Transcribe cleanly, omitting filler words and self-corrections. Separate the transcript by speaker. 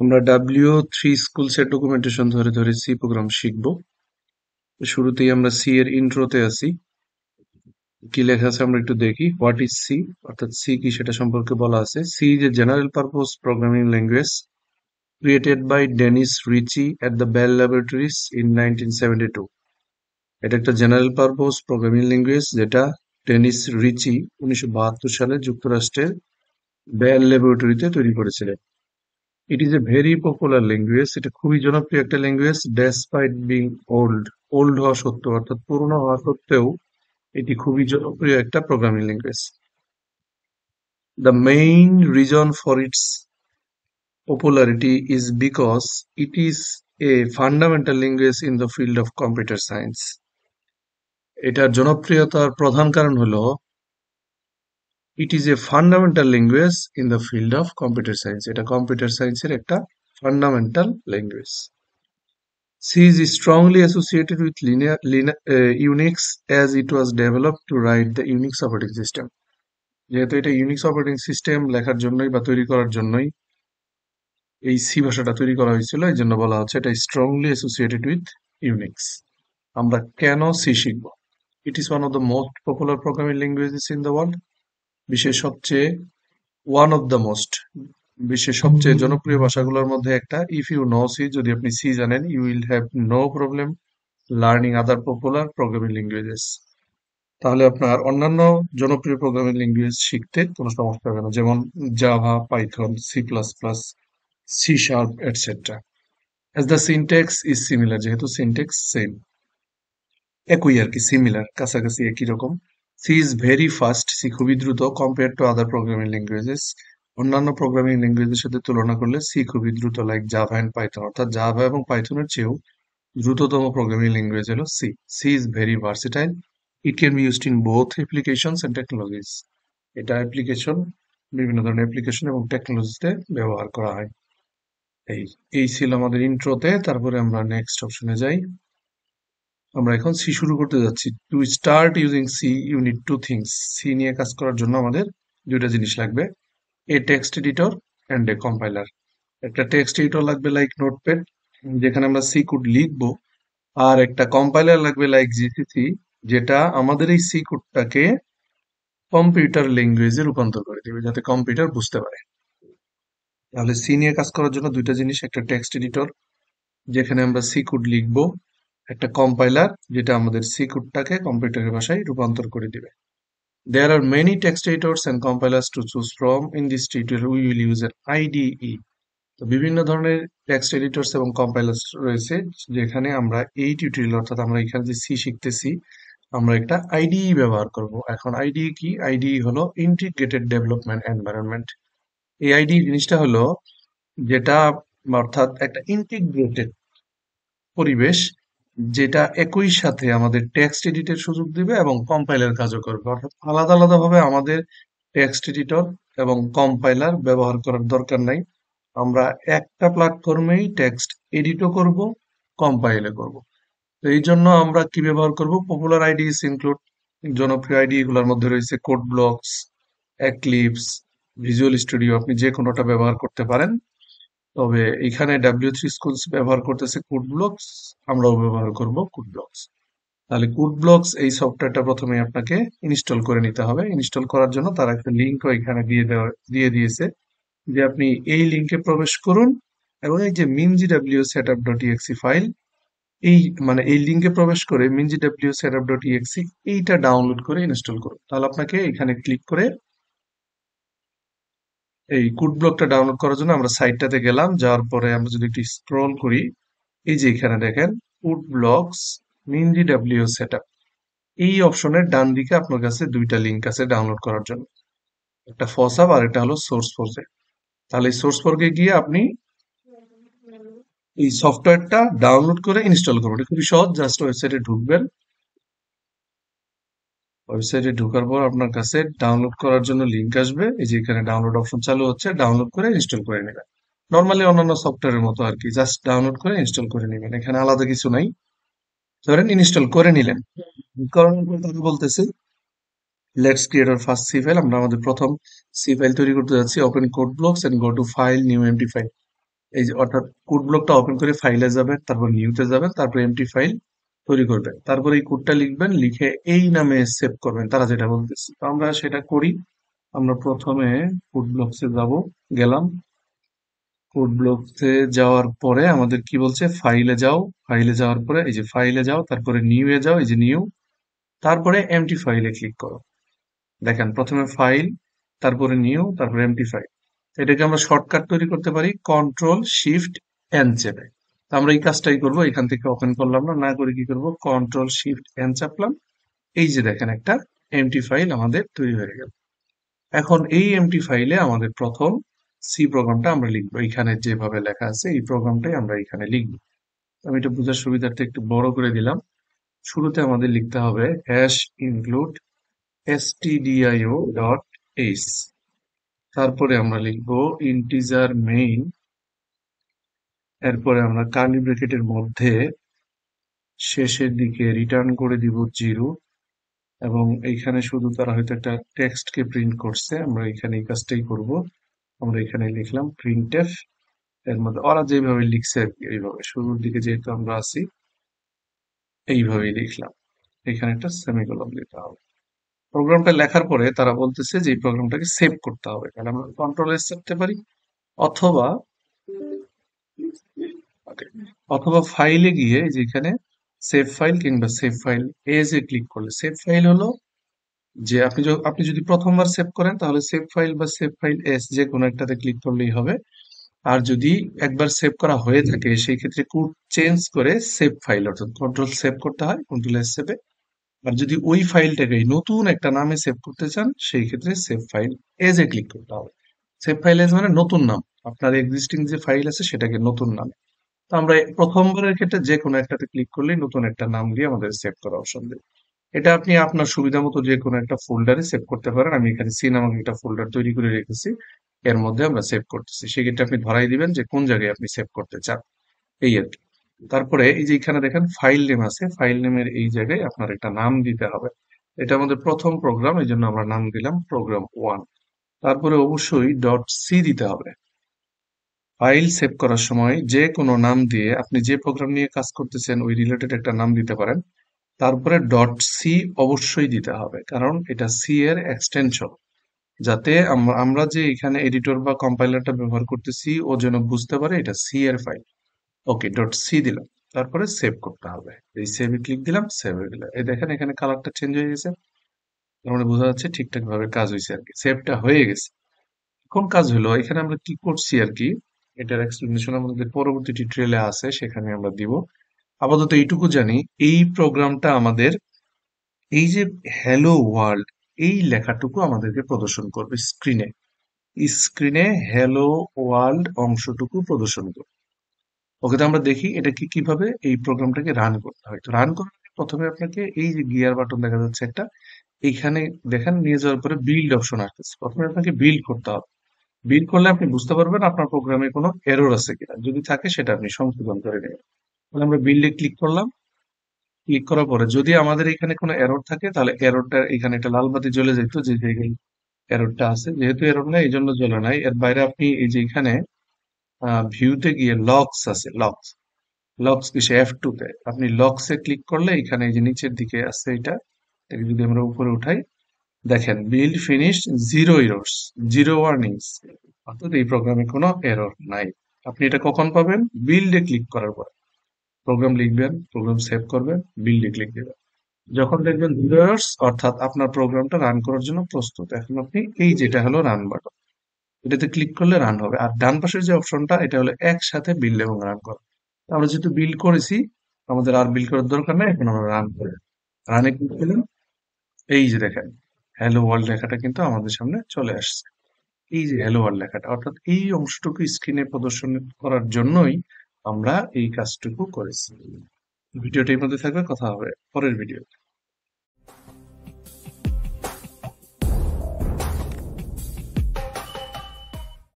Speaker 1: আমরা W3 স্কুলসের documentation ধরে ধরে সি প্রোগ্রাম শিখব। শুরুতেই আমরা সি এর ইন্ট্রোতে আছি। কি লেখা আছে আমরা একটু দেখি। হোয়াট ইজ সি, অর্থাৎ সি কি সেটা সম্পর্কে বলা আছে। C is a general purpose programming language created by Dennis Ritchie at the Bell Laboratories in 1972. এটা একটা জেনারেল পারপোজ প্রোগ্রামিং ল্যাঙ্গুয়েজ যেটা ডেনিস রিচি 1972 সালে যুক্তরাষ্ট্রের বেল ল্যাবরেটরিতে তৈরি করেছিলেন। It is a very popular language. এটা খুবই জনপ্রিয় একটা language despite being old. Old হওয়া সত্ত্বেও, অর্থাৎ পুরনো হওয়া সত্ত্বেও এটি খুবই জনপ্রিয় একটা programming language. The main reason for its popularity is because it is a fundamental language in the field of computer science. এটার জনপ্রিয়তার প্রধান কারণ হলো it is a fundamental language in the field of computer science. এটা computer সায়েন্সের একটা fundamental language. C is strongly associated with Unix as it was developed to write the Unix operating system. যেহেতু এটা ইউনিক্স অপারেটিং সিস্টেম লেখার জন্যই বা তৈরি করার জন্যই এই সি ভাষাটা তৈরি করা হয়েছিল, এই জন্য বলা হচ্ছে এটা স্ট্রংলি অ্যাসোসিয়েটেড উইথ ইউনিক্স। আমরা কেন সি শিখব? It is one of the most popular programming languages in the world. বিশ্বের সবচেয়ে ওয়ান অফ দ্য মোস্ট বিশ্বের সবচেয়ে জনপ্রিয় ভাষাগুলোর মধ্যে একটা। ইফ ইউ নো সি, যদি আপনি সি জানেন, you will have no problem learning other popular programming languages. তাহলে আপনার অন্যান্য জনপ্রিয় প্রোগ্রামিং ল্যাঙ্গুয়েজ শিখতে কোনো সমস্যা হবে না, যেমন Java, Python, C plus plus, C sharp etcetera. As the syntax is similar, যেহেতু সিনট্যাক্স সেম, একই আর কি, সিমিলার, কাছাকাছি একই রকম। C is very fast, C খুবই দ্রুত compare to other programming languages. অন্যান্য প্রোগ্রামিং ল্যাঙ্গুয়েজের সাথে তুলনা করলে সি খুবই দ্রুত, লাইক জাভা অ্যান্ড পাইথন, অর্থাৎ জাভা এবং পাইথনের চেয়েও দ্রুততম প্রোগ্রামিং ল্যাঙ্গুয়েজ হলো C. C is very versatile, it can be used in both applications and technologies. এটা বিভিন্ন ধরনের অ্যাপ্লিকেশন এবং টেকনোলজিতে ব্যবহার করা হয়। এই এই ছিল আমাদের ইন্ট্রোতে। তারপরে আমরা নেক্সট অপশনে যাই। আমরা এখন সি শুরু করতে যাচ্ছি। To start using C you need two things. C নিয়ে কাজ করার জন্য আমাদের দুইটা জিনিস লাগবে, a text editor and a compiler. একটা টেক্সট এডিটর লাগবে লাইক নোটপ্যাড, যেখানে আমরা সি কোড লিখবো, আর একটা কম্পাইলার লাগবে লাইক জিসিসি, যেটা আমাদের এই সি কোডটাকে কম্পিউটার ল্যাঙ্গুয়েজে রূপান্তর করে দিবে, যাতে কম্পিউটার বুঝতে পারে। তাহলে সি নিয়ে কাজ করার জন্য দুইটা জিনিস, একটা টেক্সট এডিটর যেখানে আমরা সি কোড লিখবো, একটা কম্পাইলার যেটা আমাদের সি কোডটাকে কম্পিউটারের ভাষায় রূপান্তর করে দিবে। There are many text editors and compilers to choose from. In this tutorial we will use an IDE. তো বিভিন্ন ধরনের টেক্সট এডিটরস এবং কম্পাইলার্স রয়েছে, যেখানে আমরা এই টিউটোরিয়াল, অর্থাৎ আমরা এখানে যে সি শিখতেছি, আমরা একটা আইডিই ব্যবহার করব। এখন আইডিই কি? আইডিই হলো ইন্টিগ্রেটেড ডেভেলপমেন্ট এনভায়রনমেন্ট। এই আইডিই জিনিসটা হলো যেটা, অর্থাৎ একটা ইন্টিগ্রেটেড পরিবেশ, যেটা একই সাথে আমাদের টেক্সট এডিটের সুযোগ দিবে এবং কম্পাইলার কাজও করবে। অর্থাৎ আলাদা আলাদাভাবে আমাদের টেক্সট এডিটর এবং কম্পাইলার ব্যবহার করার দরকার নাই। আমরা একটা প্ল্যাটফর্মেই টেক্সট এডিটও করব, কম্পাইলও করব। তো এই জন্য আমরা কি ব্যবহার করব? পপুলার আইডিস ইনক্লুড, জনপ্রিয় আইডি গুলোর মধ্যে রয়েছে code blocks, eclipse, visual studio. আপনি যে কোনোটা ব্যবহার করতে পারেন, তবে এখানে W3 স্কুলস ব্যবহার করতেছে কোড ব্লকস, আমরাও ব্যবহার করব কোড ব্লকস। তাহলে কোড ব্লকস এই সফটওয়্যারটা প্রথমে আপনাকে ইনস্টল করে নিতে হবে। ইনস্টল করার জন্য তারা একটা লিঙ্কও এখানে দিয়ে দিয়েছে, যে আপনি এই লিঙ্কে প্রবেশ করুন এবং এই যে minjw-setup.exe ফাইল, এই লিঙ্কে প্রবেশ করে minjw-setup.exe এইটা ডাউনলোড করে ইনস্টল করুন। তাহলে আপনাকে এখানে ক্লিক করে এই কোড ব্লকটা ডাউনলোড করার জন্য আমরা সাইটটাতে গেলাম। যাওয়ার পরে আমরা যদি একটু স্ক্রল করি, এই যে এখানে দেখেন কোড ব্লকস minjw সেটআপ, এই অপশনের ডান দিকে আপনার কাছে দুইটা লিঙ্ক আছে ডাউনলোড করার জন্য, একটা ফসাপ আর একটা হলো সোর্স ফোর্সে। তাহলে এই সোর্স ফোর্সে গিয়ে আপনি এই সফটওয়্যারটা ডাউনলোড করে ইনস্টল করবেন। এটা খুবই সহজ, জাস্ট ওয়েবসাইটে ঢুকবেন। ওয়েবসাইটে ঢোকার পর আপনার কাছে ডাউনলোড করার জন্য লিঙ্ক আসবে, এই যে এখানে ডাউনলোড অপশন চালু হচ্ছে, ডাউনলোড করে ইনস্টল করে নেবেন। নর্মালি অন্যান্য সফটওয়্যারের মতো আর কি, জাস্ট ডাউনলোড করে ইনস্টল করে নেবেন, এখানে আলাদা কিছু নাই। ধরেন ইনস্টল করে নিলেন, করার পর তারা বলতেছে let's create our first C file. আমরা আমাদের প্রথম সি ফাইল তৈরি করতে যাচ্ছি। Open Code Blocks and go to file, new empty file. এই যে অর্থাৎ কোড ব্লকটা ওপেন করে ফাইলে যাবেন, তারপর নিউতে যাবেন, তারপর এমটি ফাইল তৈরি করবেন, তারপর এই কোডটা লিখবেন, লিখে এই নামে সেভ করবেন, তারা যেটা বলতেছে। তো আমরা সেটা করি। আমরা প্রথমে কোড ব্লকসে যাব, গেলাম। কোড ব্লকসে যাওয়ার পরে আমাদের কি বলছে, ফাইলে যাও। ফাইলে যাওয়ার পরে এই যে ফাইলে যাও, তারপরে নিউ এ যাও, এই যে নিউ, তারপরে এমটি ফাইলে ক্লিক করো। দেখেন প্রথমে ফাইল, তারপরে নিউ, তারপরে এমটি ফাইল। এটাকে আমরা শর্টকাট তৈরি করতে পারি কন্ট্রোল শিফট এন চেপে। তো আমরা এই কাজটাই করব, এখান থেকে ওপেন করলাম না, না করে কি করব, কন্ট্রোল শিফট এন চাপলাম। এই যে দেখেন একটা এমটি ফাইল আমাদের তৈরি হয়ে গেল। এখন এই এমটি ফাইলে আমাদের প্রথম সি প্রোগ্রামটা আমরা লিখবো, এখানে যেভাবে লেখা আছে এই প্রোগ্রামটাই আমরা এখানে লিখবো। আমি এটা বোঝার সুবিধার্থে একটু বড় করে দিলাম। শুরুতে আমাদের লিখতে হবে hash include stdio dot H, তারপরে আমরা লিখবো ইন্টিজার মেইন, এরপরে আমরা কার্লি ব্র্যাকেটের মধ্যে শেষের দিকে রিটার্ন করে দিব 0, এবং এইখানে শুধু তারা হয়তো একটা টেক্সটকে প্রিন্ট করছে, আমরা এখানে এই কাজটাই করব। আমরা এখানে লিখলাম প্রিন্টএফ, এর মধ্যে ওরা যেভাবে লিখছে আর কি, এইভাবে শুরুর দিকে যেহেতু আমরা আছি এইভাবেই লিখলাম। এখানে একটা সেমিকোলন দিতে হবে। প্রোগ্রামটা লেখার পরে তারা বলতেছে যে এই প্রোগ্রামটাকে সেভ করতে হবে, তাহলে আমরা কন্ট্রোল এস করতে পারি, অথবা okay, অথবা ফাইলে গিয়ে যেখানে সেভ ফাইল কিংবা save file as a click করলে, সেভ ফাইল হলো যে আপনি যদি প্রথমবার সেভ করেন তাহলে সেভ ফাইল বা সেভ ফাইল এস যে কোনো একটাতে ক্লিক করলেই হবে। আর যদি একবার সেভ করা হয়ে থাকে সেই ক্ষেত্রে কোড চেঞ্জ করে সেভ ফাইল, অর্থাৎ কন্ট্রোল সেভ করতে হয়, কন্ট্রোল এস সেভে। আর যদি ওই ফাইলটাকে নতুন একটা নামে সেভ করতে চান সেই ক্ষেত্রে save file as a click করতে হবে। সেভ ফাইল এজ মানে নতুন নাম, আপনার এক্সিস্টিং যে ফাইল আছে সেটাকে নতুন নাম। তো আমরা প্রথমবারের ক্ষেত্রে যে কোনো একটাতে ক্লিক করলেই নতুন একটা নাম দিয়ে আমাদের সেভ করা অপশন দেবে। এটা আপনি আপনার সুবিধা মতো যে কোনো একটা ফোল্ডারে সেভ করতে পারেন। আমি এখানে সি নামক একটা ফোল্ডার তৈরি করে রেখেছি, এর মধ্যে আমরা সেভ করতেছি। সেক্ষেত্রে আপনি ধরাই দিবেন যে কোন জায়গায় আপনি সেভ করতে চান, এই আর কি। তারপরে এই যে এখানে দেখেন ফাইল নেম আছে, ফাইল নেমের এই জায়গায় আপনার একটা নাম দিতে হবে। এটা আমাদের প্রথম প্রোগ্রাম, এই জন্য আমরা নাম দিলাম প্রোগ্রাম 1। তারপরে অবশ্যই ডট সি দিতে হবে। ফাইল সেভ করার সময় যে কোনো নাম দিয়ে আপনি যে প্রোগ্রাম নিয়ে কাজ করতেছেন ওই রিলেটেড একটা নাম দিতে পারেন। তারপরে ডট সি অবশ্যই দিতে হবে, কারণ এটা সি এর এক্সটেনশন, যাতে আমরা যে এখানে এডিটর বা কম্পাইলারটা ব্যবহার করতেছি ও যেন বুঝতে পারে এটা সি এর ফাইল। ওকে, ডট সি দিলাম, তারপরে সেভ করতে হবে। এই সেভে ক্লিক দিলাম, সেভ হয়ে গেল। এই দেখেন এখানে কালারটা চেঞ্জ হয়ে গেছে, তার মানে বোঝা যাচ্ছে ঠিকঠাক ভাবে কাজ হয়েছে আর কি, সেভটা হয়ে গেছে। কোন কাজ হলো, এখানে আমরা কি করছি আর কি, এটার এক্সপ্লেনেশন আমাদের পরবর্তী টিউটোরিয়ালে আছে, সেখানে আমরা দিব। আপাতত এইটুকু জানি, এই প্রোগ্রামটা আমাদের এই যে হ্যালো ওয়ার্ল্ড এই লেখাটুকু আমাদেরকে প্রদর্শন করবে স্ক্রিনে। স্ক্রিনে হ্যালো ওয়ার্ল্ড অংশটুকু প্রদর্শন করবে। ওকে, তো আমরা দেখি এটা কি কিভাবে এই প্রোগ্রামটাকে রান করতে হয়। তো রান করার আগে প্রথমে আপনাকে এই যে গিয়ার বাটন দেখা যাচ্ছে একটা, এইখানে দেখেন নিয়ে যাওয়ার পরে বিল্ড অপশন আসতেছে, প্রথমে আপনাকে বিল্ড করতে হবে। বিল্ড করলে আপনি বুঝতে পারবেন আপনার প্রোগ্রামে কোনো এরর আছে কিনা, যদি থাকে সেটা আপনি সংশোধন করে নেবেন। তাহলে আমরা বিল্ডে ক্লিক করলাম। ক্লিক করার পরে যদি আমাদের এখানে কোনো এরর থাকে তাহলে এররটা, এখানে একটা লাল বাতি জ্বলে যেত যে জায়গায় এররটা আছে, যেহেতু এরর নাই এই জন্য জ্বলে নাই। এর বাইরে আপনি এই যে এখানে ভিউতে গিয়ে লগস আছে, লগস, লগস কিসে, F2 তে আপনি লগস এ ক্লিক করলে এখানে এই যে নিচের দিকে আছে এটা, এটাকে যদি আমরা উপরে উঠাই দেখেন build finish, zero errors, zero warnings, অর্থাৎ এই প্রোগ্রামে কোনো এরর নাই। আপনি এটা কখন পাবেন, বিল্ডে ক্লিক করার পর। প্রোগ্রাম লিখবেন, প্রোগ্রাম সেভ করবেন, বিল্ডে ক্লিক দিবেন, যখন দেখবেন জিরো এরর্স অর্থাৎ আপনার প্রোগ্রামটা রান করার জন্য প্রস্তুত। এখন আপনি এই যেটা হলো রান বাটন, এটাতে ক্লিক করলে রান হবে। আর ডান পাশের যে অপশনটা এটা হলো একসাথে বিল্ড এবং রান করা। আমরা যেহেতু বিল্ড করেছি আমাদের আর বিল্ড করার দরকার নেই, এখন আমরা রান করি। রানে ক্লিক করলাম, এই যে দেখেন হ্যালো ওয়ার্ল্ড লেখাটা কিন্তু আমাদের সামনে চলে আসছে। এই যে হ্যালো ওয়ার্ল্ড লেখাটা, অর্থাৎ এই অংশটুকু স্ক্রিনে প্রদর্শন করার জন্যই আমরা এই কাজটুকু করেছি। ভিডিওটির মধ্যে থাকবে, কথা হবে পরের ভিডিও।